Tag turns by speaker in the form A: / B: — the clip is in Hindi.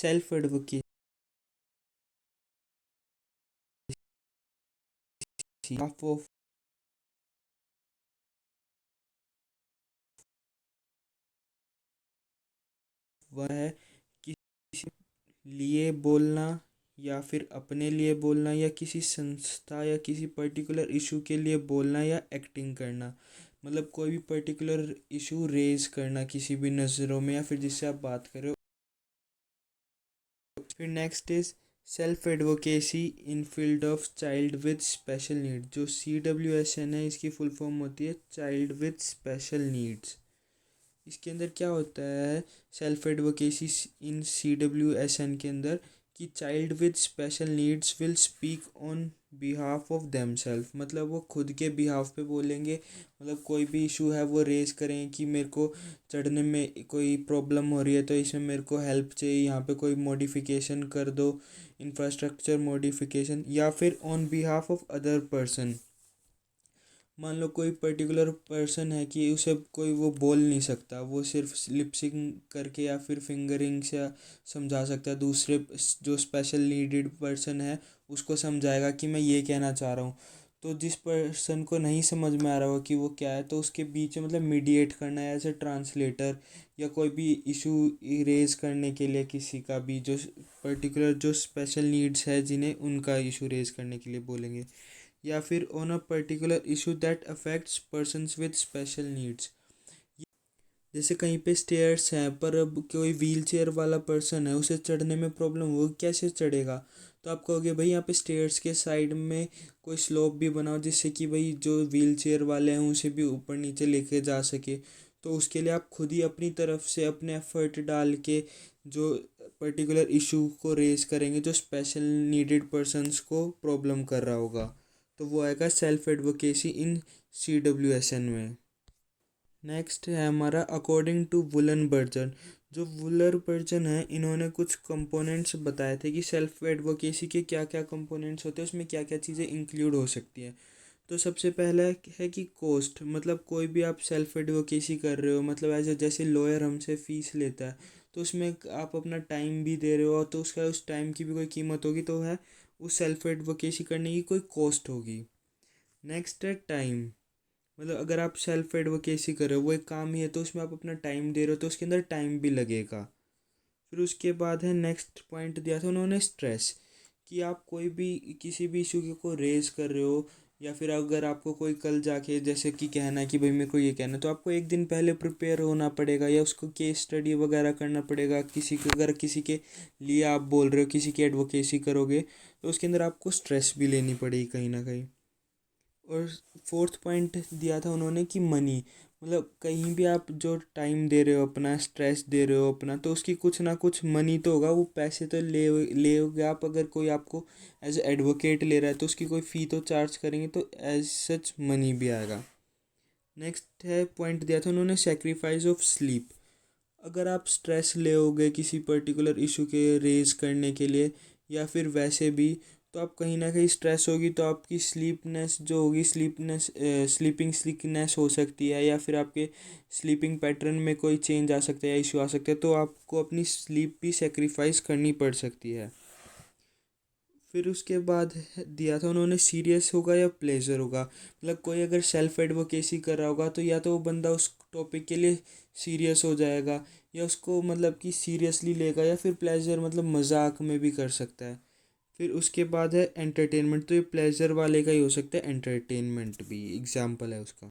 A: सेल्फ एडवोकेसी ऑफ वह है किसी लिए बोलना, या फिर अपने लिए बोलना, या किसी संस्था या किसी पर्टिकुलर इशू के लिए बोलना, या एक्टिंग करना। मतलब कोई भी पर्टिकुलर इशू रेज करना किसी भी नज़रों में, या फिर जिससे आप बात कर रहे हो। फिर next is self advocacy in field of child with special need. जो CWSN है, इसकी फुल फॉर्म होती है चाइल्ड विद स्पेशल नीड्स। इसके अंदर क्या होता है, सेल्फ एडवोकेसी इन CWSN के अंदर, कि child with special needs will speak on behalf of them self. मतलब वो खुद के बिहाफ पे बोलेंगे। मतलब कोई भी इशू है वो रेज करें कि मेरे को चढ़ने में कोई प्रॉब्लम हो रही है, तो इसमें मेरे को हेल्प चाहिए, यहाँ पे कोई मॉडिफिकेशन कर दो, इंफ्रास्ट्रक्चर मॉडिफिकेशन, या फिर on behalf of other person. मान लो कोई पर्टिकुलर पर्सन है कि उसे कोई वो बोल नहीं सकता, वो सिर्फ लिपसिंग करके या फिर फिंगरिंग से समझा सकता है। दूसरे जो स्पेशल नीडेड पर्सन है उसको समझाएगा कि मैं ये कहना चाह रहा हूँ। तो जिस पर्सन को नहीं समझ में आ रहा हो कि वो क्या है, तो उसके बीच में मतलब मीडिएट करना है एज ए ट्रांसलेटर, या कोई भी इशू इरेज करने के लिए किसी का भी जो पर्टिकुलर जो स्पेशल नीड्स है जिन्हें, उनका इशू रेज करने के लिए बोलेंगे। या फिर on a particular issue that affects persons with special needs. जैसे कहीं पे स्टेयर्स हैं, पर अब कोई व्हील चेयर वाला पर्सन है, उसे चढ़ने में प्रॉब्लम हो, कैसे चढ़ेगा? तो आप कहोगे भाई यहाँ पे स्टेयर्स के साइड में कोई स्लोप भी बनाओ, जिससे कि भाई जो व्हील चेयर वाले हैं उसे भी ऊपर नीचे लेके जा सके। तो उसके लिए आप खुद ही अपनी तरफ से अपने एफर्ट डाल के जो पर्टिकुलर इशू को रेज करेंगे, जो स्पेशल नीडेड पर्सनस को प्रॉब्लम कर रहा होगा। तो वो आएगा सेल्फ एडवोकेसी इन CWSN में। नेक्स्ट है हमारा अकॉर्डिंग टू वुलन बर्जन। जो वुलर बर्जन है, इन्होंने कुछ कंपोनेंट्स बताए थे कि सेल्फ एडवोकेसी के क्या क्या कंपोनेंट्स होते हैं, उसमें क्या क्या चीज़ें इंक्लूड हो सकती हैं। तो सबसे पहला है कि कॉस्ट। मतलब कोई भी आप सेल्फ एडवोकेसी कर रहे हो, मतलब ऐसे जैसे लॉयर हमसे फ़ीस लेता है, तो उसमें आप अपना टाइम भी दे रहे हो, तो उसका उस टाइम की भी कोई कीमत होगी, तो है उस सेल्फ एडवोकेसी करने की कोई कॉस्ट होगी। नेक्स्ट है टाइम। मतलब अगर आप सेल्फ एडवोकेसी कर रहे हो, वो एक काम ही है, तो उसमें आप अपना टाइम दे रहे हो, तो उसके अंदर टाइम भी लगेगा। फिर उसके बाद है नेक्स्ट पॉइंट दिया था उन्होंने स्ट्रेस, कि आप कोई भी किसी भी इशू को रेज कर रहे हो, या फिर अगर आपको कोई कल जाके जैसे कि कहना है कि भाई मेरे को ये कहना है, तो आपको एक दिन पहले प्रिपेयर होना पड़ेगा, या उसको केस स्टडी वगैरह करना पड़ेगा। किसी को अगर किसी के लिए आप बोल रहे हो, किसी की एडवोकेसी करोगे, तो उसके अंदर आपको स्ट्रेस भी लेनी पड़ेगी कहीं ना कहीं। और फोर्थ पॉइंट दिया था उन्होंने कि मनी। मतलब कहीं भी आप जो टाइम दे रहे हो अपना, स्ट्रेस दे रहे हो अपना, तो उसकी कुछ ना कुछ मनी तो होगा, वो पैसे तो लेोगे आप। अगर कोई आपको एज एडवोकेट ले रहा है, तो उसकी कोई फ़ी तो चार्ज करेंगे, तो एज सच मनी भी आएगा। नेक्स्ट है पॉइंट दिया था उन्होंने सेक्रीफाइस ऑफ स्लीप। अगर आप स्ट्रेस लेओगे किसी पर्टिकुलर इशू के रेज करने के लिए, या फिर वैसे भी, तो आप कहीं ना कहीं स्ट्रेस होगी, तो आपकी स्लीपनेस जो होगी, स्लीपिंग सिकनेस हो सकती है, या फिर आपके स्लीपिंग पैटर्न में कोई चेंज आ सकता है या इशू आ सकता है, तो आपको अपनी स्लीप भी सेक्रीफाइस करनी पड़ सकती है। फिर उसके बाद दिया था उन्होंने सीरियस होगा या प्लेजर होगा। मतलब कोई अगर सेल्फ एडवोकेसी कर रहा होगा, तो या तो वो बंदा उस टॉपिक के लिए सीरियस हो जाएगा, या उसको मतलब कि सीरियसली लेगा, या फिर प्लेजर मतलब मजाक में भी कर सकता है। फिर उसके बाद है एंटरटेनमेंट। तो ये प्लेजर वाले का ही हो सकता है, एंटरटेनमेंट भी एग्जाम्पल है उसका।